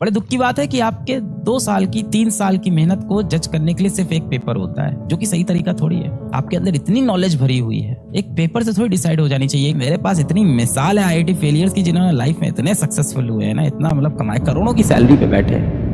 बड़े दुख की बात है कि आपके 2 साल की 3 साल की मेहनत को जज करने के लिए सिर्फ एक पेपर होता है, जो कि सही तरीका थोड़ी है। आपके अंदर इतनी नॉलेज भरी हुई है, एक पेपर से थोड़ी डिसाइड हो जानी चाहिए। मेरे पास इतनी मिसाल है आईआईटी फेलियर्स की जिन्होंने लाइफ में इतने सक्सेसफुल हुए हैं ना, इतना मतलब कमाए, करोड़ों की सैलरी पे बैठे हैं।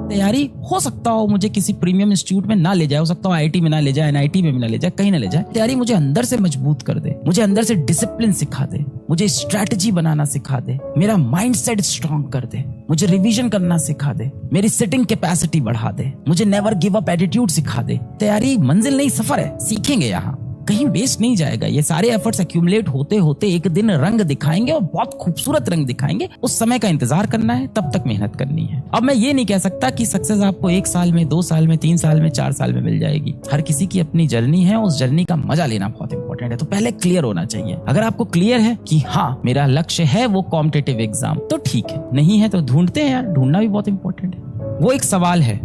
तैयारी हो सकता हो मुझे किसी प्रीमियम इंस्टीट्यूट में ना ले जाए, हो सकता हो आईआईटी में ना ले जाए, एनआईटी में भी ना ले जाए, कहीं ना ले जाए। तैयारी मुझे अंदर से मजबूत कर दे, मुझे अंदर से डिसिप्लिन सिखा दे, मुझे स्ट्रैटेजी बनाना सिखा दे, मेरा माइंडसेट स्ट्रांग कर दे, मुझे रिवीजन करना सिखा दे, मेरी सिटिंग कैपेसिटी बढ़ा दे, मुझे नेवर गिव अप एटीट्यूड सिखा दे। तैयारी मंजिल नहीं सफर है, सीखेंगे यहाँ, कहीं वेस्ट नहीं जाएगा। ये सारे एफर्ट्स एक्यूमुलेट होते होते एक दिन रंग दिखाएंगे और बहुत खूबसूरत रंग दिखाएंगे। उस समय का इंतजार करना है, तब तक मेहनत करनी है। अब मैं ये नहीं कह सकता कि सक्सेस आपको 1 साल में, 2 साल में, 3 साल में, 4 साल में मिल जाएगी। हर किसी की अपनी जर्नी है, उस जर्नी का मजा लेना बहुत इंपॉर्टेंट है। तो पहले क्लियर होना चाहिए। अगर आपको क्लियर है कि हाँ मेरा लक्ष्य है वो कॉम्पिटिटिव एग्जाम, तो ठीक है। नहीं है तो ढूंढते हैं यार, ढूंढना भी बहुत इंपॉर्टेंट है। वो एक सवाल है,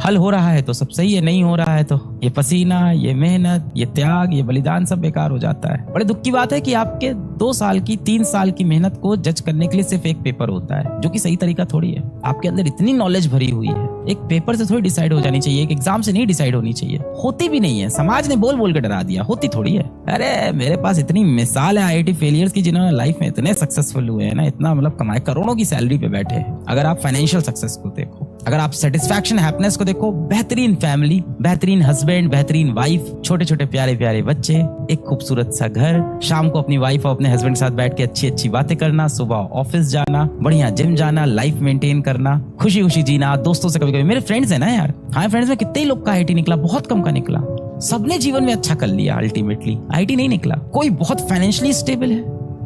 हल हो रहा है तो सब सही है, नहीं हो रहा है तो ये पसीना, ये मेहनत, ये त्याग, ये बलिदान सब बेकार हो जाता है। बड़े दुख की बात है कि आपके 2 साल की 3 साल की मेहनत को जज करने के लिए सिर्फ एक पेपर होता है, जो कि सही तरीका थोड़ी है। आपके अंदर इतनी नॉलेज भरी हुई है, एक पेपर से थोड़ी डिसाइड हो जानी चाहिए, एक एग्जाम से नहीं डिसाइड होनी चाहिए। होती भी नहीं है, समाज ने बोल बोल के डरा दिया, होती थोड़ी है। अरे मेरे पास इतनी मिसाल है आईआईटी फेलियर्स की जिन्होंने लाइफ में इतने सक्सेसफुल हुए हैं ना, इतना मतलब कमाए, करोड़ों की सैलरी पे बैठे हैं। अगर आप फाइनेंशियल सक्सेस को देखो, अगर आप सेटिस्फैक्शन, हैप्पीनेस को देखो, बेहतरीन फैमिली, बेहतरीन हस्बैंड, बेहतरीन वाइफ, छोटे छोटे प्यारे प्यारे बच्चे, एक खूबसूरत सा घर, शाम को अपनी वाइफ और अपने हस्बैंड के साथ बैठ के अच्छी अच्छी बातें करना, सुबह ऑफिस जाना, बढ़िया जिम जाना, लाइफ मेंटेन करना, खुशी खुशी जीना, दोस्तों से कभी कभी। मेरे फ्रेंड्स है ना यार, हाँ फ्रेंड्स में कितने लोग का आईआईटी निकला, बहुत कम का निकला। सबने जीवन में अच्छा कर लिया, अल्टीमेटली आईआईटी नहीं निकला। कोई बहुत फाइनेंशियली स्टेबल है,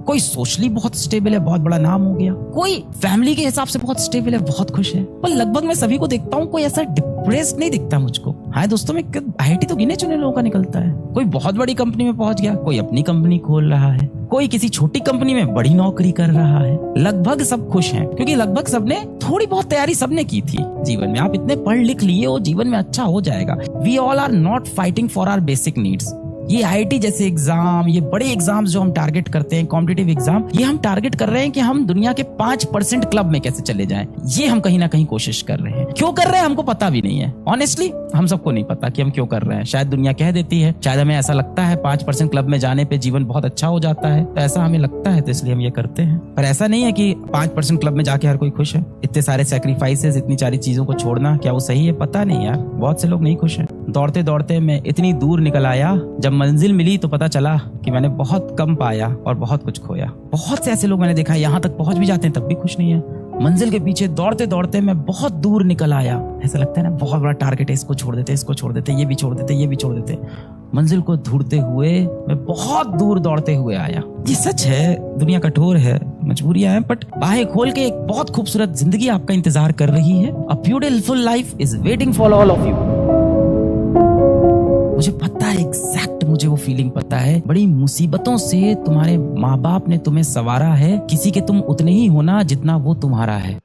कोई सोशली बहुत स्टेबल है, बहुत बड़ा नाम हो गया, कोई फैमिली के हिसाब से बहुत स्टेबल है, बहुत खुश है। पर लगभग मैं सभी को देखता हूँ, कोई ऐसा डिप्रेस्ड नहीं दिखता मुझको। हाँ दोस्तों में आईआईटी तो गिने चुने लोगों का निकलता है। कोई बहुत बड़ी कंपनी में पहुंच गया, कोई अपनी कंपनी खोल रहा है, कोई किसी छोटी कंपनी में बड़ी नौकरी कर रहा है। लगभग सब खुश हैं, क्योंकि लगभग सबने थोड़ी बहुत तैयारी सबने की थी जीवन में। आप इतने पढ़ लिख लिए हो, जीवन में अच्छा हो जाएगा। We all are not fighting for our basic needs. ये आईआईटी जैसे एग्जाम, ये बड़े एग्जाम्स जो हम टारगेट करते हैं, कॉम्पिटिटिव एग्जाम, ये हम टारगेट कर रहे हैं कि हम दुनिया के 5% क्लब में कैसे चले जाएं। ये हम कहीं ना कहीं कोशिश कर रहे हैं। क्यों कर रहे हैं हमको पता भी नहीं है, ऑनेस्टली हम सबको नहीं पता कि हम क्यों कर रहे हैं। शायद दुनिया कह देती है, शायद हमें ऐसा लगता है 5% क्लब में जाने पे जीवन बहुत अच्छा हो जाता है, तो ऐसा हमें लगता है तो इसलिए हम ये करते हैं। पर ऐसा नहीं है कि 5% क्लब में जाके हर कोई खुश है। इतने सारे सैक्रिफाइसेस, इतनी सारी चीजों को छोड़ना, क्या वो सही है? पता नहीं यार, बहुत से लोग नहीं खुश हैं। दौड़ते दौड़ते मैं इतनी दूर निकल आया, जब मंजिल मिली तो पता चला कि मैंने बहुत कम पाया और बहुत कुछ खोया। बहुत से ऐसे लोग मैंने देखा, यहाँ तक पहुंच भी जाते हैं तब भी खुश नहीं है। मंजिल के पीछे दौड़ते दौड़ते मैं बहुत दूर निकल आया। ऐसा लगता है ना, बहुत बड़ा टारगेट है, इसको छोड़ देते, इसको छोड़ देते, ये भी छोड़ देते, ये भी छोड़ देते। मंजिल को ढूंढते हुए मैं बहुत दूर दौड़ते हुए आया। ये सच है, दुनिया कठोर है, मजबूरियां हैं, बट बाहें खोल के एक बहुत खूबसूरत जिंदगी आपका इंतजार कर रही है। A beautiful life is waiting for all of you. मुझे पता है, एग्जैक्ट मुझे वो फीलिंग पता है। बड़ी मुसीबतों से तुम्हारे माँ बाप ने तुम्हें संवारा है। किसी के तुम उतने ही होना जितना वो तुम्हारा है।